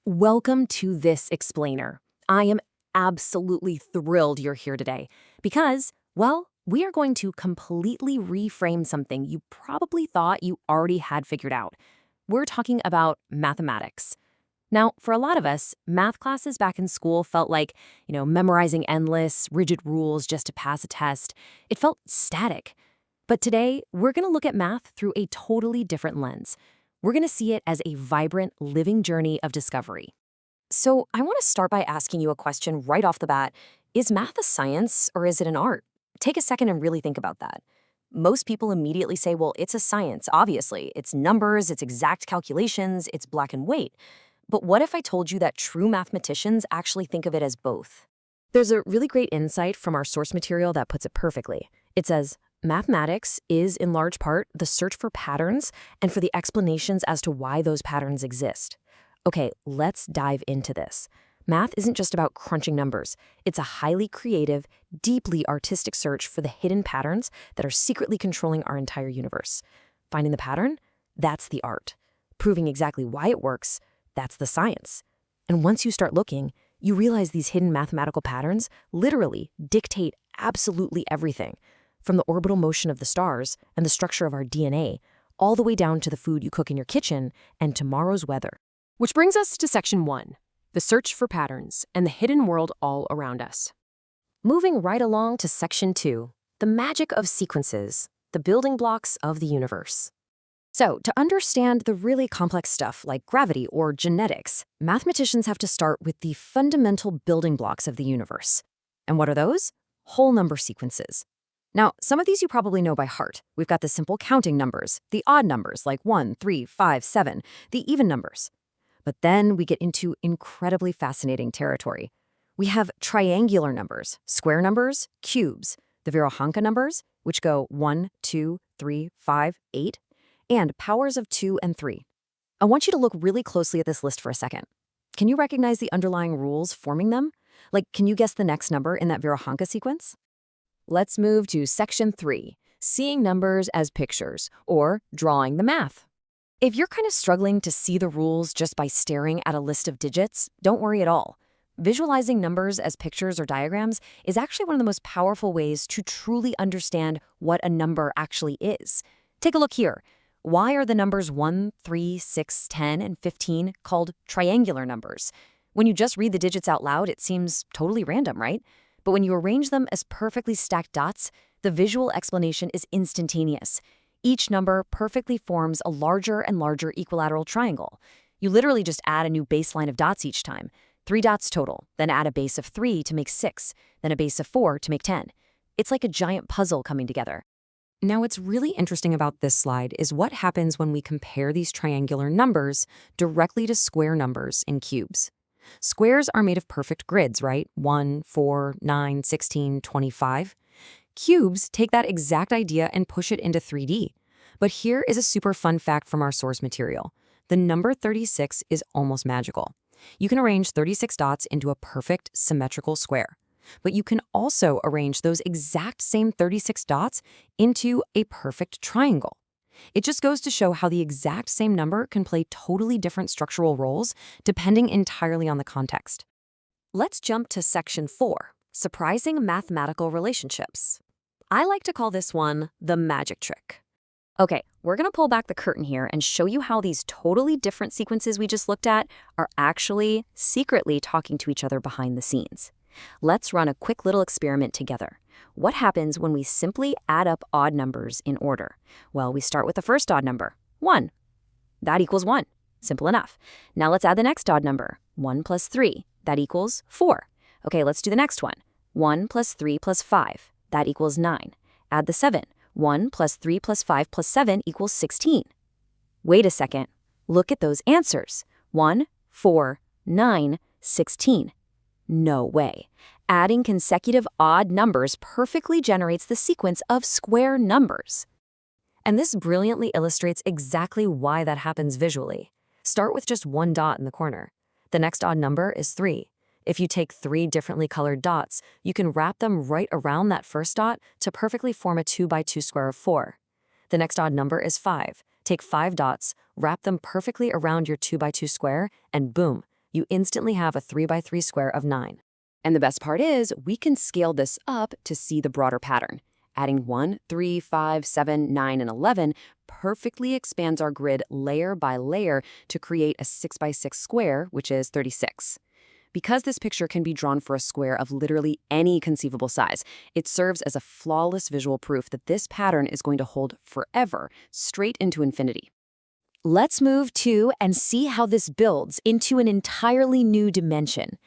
Welcome to this explainer. I am absolutely thrilled you're here today because, well, we are going to completely reframe something you probably thought you already had figured out. We're talking about mathematics. Now, for a lot of us, math classes back in school felt like, memorizing endless, rigid rules just to pass a test. It felt static. But today, we're going to look at math through a totally different lens. We're going to see it as a vibrant, living journey of discovery. So I want to start by asking you a question right off the bat. Is math a science or is it an art? Take a second and really think about that. Most people immediately say, well, it's a science, obviously. It's numbers, it's exact calculations, it's black and white. But what if I told you that true mathematicians actually think of it as both? There's a really great insight from our source material that puts it perfectly. It says, mathematics is, in large part, the search for patterns and for the explanations as to why those patterns exist. Okay, let's dive into this. Math isn't just about crunching numbers. It's a highly creative, deeply artistic search for the hidden patterns that are secretly controlling our entire universe. Finding the pattern? That's the art. Proving exactly why it works? That's the science. And once you start looking, you realize these hidden mathematical patterns literally dictate absolutely everything, from the orbital motion of the stars and the structure of our DNA, all the way down to the food you cook in your kitchen and tomorrow's weather. Which brings us to Section 1, the search for patterns and the hidden world all around us. Moving right along to Section 2, the magic of sequences, the building blocks of the universe. So, to understand the really complex stuff like gravity or genetics, mathematicians have to start with the fundamental building blocks of the universe. And what are those? Whole number sequences. Now, some of these you probably know by heart. We've got the simple counting numbers, the odd numbers like 1, 3, 5, 7, the even numbers. But then we get into incredibly fascinating territory. We have triangular numbers, square numbers, cubes, the Virahonka numbers, which go 1, 2, 3, 5, 8, and powers of 2 and 3. I want you to look really closely at this list for a second. Can you recognize the underlying rules forming them? Like, can you guess the next number in that Virahonka sequence? Let's move to Section 3, seeing numbers as pictures, or drawing the math. If you're kind of struggling to see the rules just by staring at a list of digits, don't worry at all. Visualizing numbers as pictures or diagrams is actually one of the most powerful ways to truly understand what a number actually is. Take a look here. Why are the numbers 1, 3, 6, 10, and 15 called triangular numbers? When you just read the digits out loud, it seems totally random, right? But when you arrange them as perfectly stacked dots, the visual explanation is instantaneous. Each number perfectly forms a larger and larger equilateral triangle. You literally just add a new baseline of dots each time. 3 dots total, then add a base of 3 to make 6, then a base of 4 to make 10. It's like a giant puzzle coming together. Now, what's really interesting about this slide is what happens when we compare these triangular numbers directly to square numbers in cubes. Squares are made of perfect grids, right? 1, 4, 9, 16, 25. Cubes take that exact idea and push it into 3D. But here is a super fun fact from our source material. The number 36 is almost magical. You can arrange 36 dots into a perfect symmetrical square. But you can also arrange those exact same 36 dots into a perfect triangle. It just goes to show how the exact same number can play totally different structural roles depending entirely on the context. Let's jump to Section 4, surprising mathematical relationships. I like to call this one the magic trick. Okay, we're going to pull back the curtain here and show you how these totally different sequences we just looked at are actually secretly talking to each other behind the scenes. Let's run a quick little experiment together. What happens when we simply add up odd numbers in order? Well, we start with the first odd number, 1. That equals 1. Simple enough. Now let's add the next odd number, 1 plus 3. That equals 4. Okay, let's do the next one. 1 plus 3 plus 5. That equals 9. Add the 7. 1 plus 3 plus 5 plus 7 equals 16. Wait a second. Look at those answers. 1, 4, 9, 16. No way. Adding consecutive odd numbers perfectly generates the sequence of square numbers. And this brilliantly illustrates exactly why that happens visually. Start with just 1 dot in the corner. The next odd number is 3. If you take 3 differently colored dots, you can wrap them right around that first dot to perfectly form a 2 by 2 square of 4. The next odd number is 5. Take 5 dots, wrap them perfectly around your 2 by 2 square, and boom, you instantly have a 3x3 square of 9. And the best part is, we can scale this up to see the broader pattern. Adding 1, 3, 5, 7, 9, and 11 perfectly expands our grid layer by layer to create a 6x6 square, which is 36. Because this picture can be drawn for a square of literally any conceivable size, it serves as a flawless visual proof that this pattern is going to hold forever, straight into infinity. Let's move to and see how this builds into an entirely new dimension.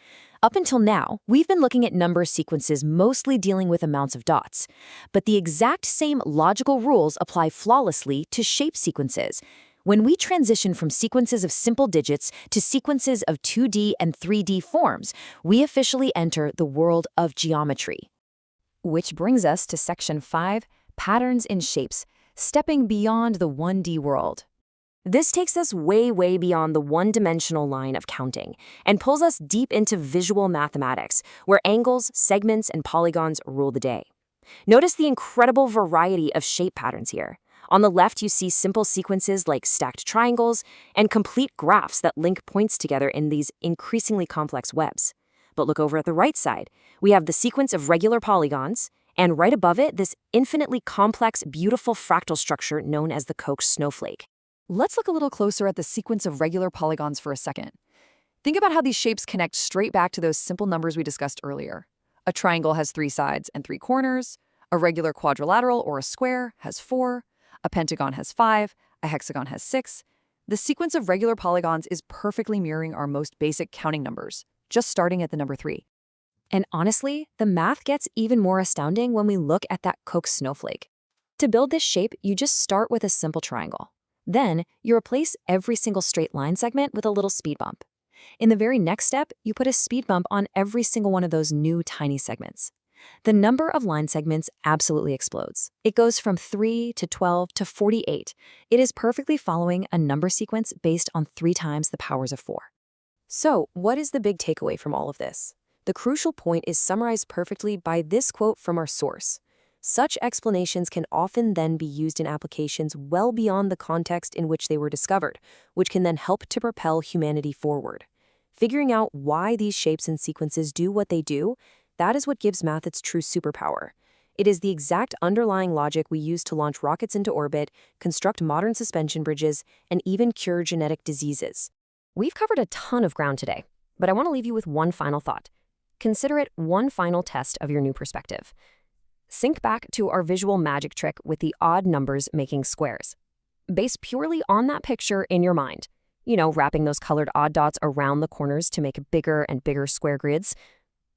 Up until now, we've been looking at number sequences mostly dealing with amounts of dots. But the exact same logical rules apply flawlessly to shape sequences. When we transition from sequences of simple digits to sequences of 2D and 3D forms, we officially enter the world of geometry. Which brings us to Section 5, Patterns in Shapes, stepping beyond the 1D world. This takes us way, way beyond the one-dimensional line of counting and pulls us deep into visual mathematics, where angles, segments, and polygons rule the day. Notice the incredible variety of shape patterns here. On the left, you see simple sequences like stacked triangles and complete graphs that link points together in these increasingly complex webs. But look over at the right side. We have the sequence of regular polygons, and right above it, this infinitely complex, beautiful fractal structure known as the Koch snowflake. Let's look a little closer at the sequence of regular polygons for a second. Think about how these shapes connect straight back to those simple numbers we discussed earlier. A triangle has 3 sides and 3 corners. A regular quadrilateral or a square has 4. A pentagon has 5, a hexagon has 6. The sequence of regular polygons is perfectly mirroring our most basic counting numbers, just starting at the number 3. And honestly, the math gets even more astounding when we look at that Koch snowflake. To build this shape, you just start with a simple triangle. Then, you replace every single straight line segment with a little speed bump. In the very next step, you put a speed bump on every single one of those new tiny segments. The number of line segments absolutely explodes. It goes from 3 to 12 to 48. It is perfectly following a number sequence based on 3 times the powers of 4. So, what is the big takeaway from all of this? The crucial point is summarized perfectly by this quote from our source. Such explanations can often then be used in applications well beyond the context in which they were discovered, which can then help to propel humanity forward. Figuring out why these shapes and sequences do what they do, that is what gives math its true superpower. It is the exact underlying logic we use to launch rockets into orbit, construct modern suspension bridges, and even cure genetic diseases. We've covered a ton of ground today, but I want to leave you with one final thought. Consider it one final test of your new perspective. Sync back to our visual magic trick with the odd numbers making squares. Based purely on that picture in your mind, wrapping those colored odd dots around the corners to make bigger and bigger square grids.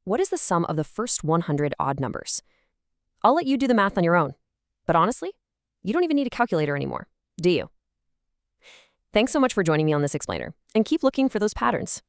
What is the sum of the first 100 odd numbers? I'll let you do the math on your own. But honestly, you don't even need a calculator anymore, do you? Thanks so much for joining me on this explainer, and keep looking for those patterns.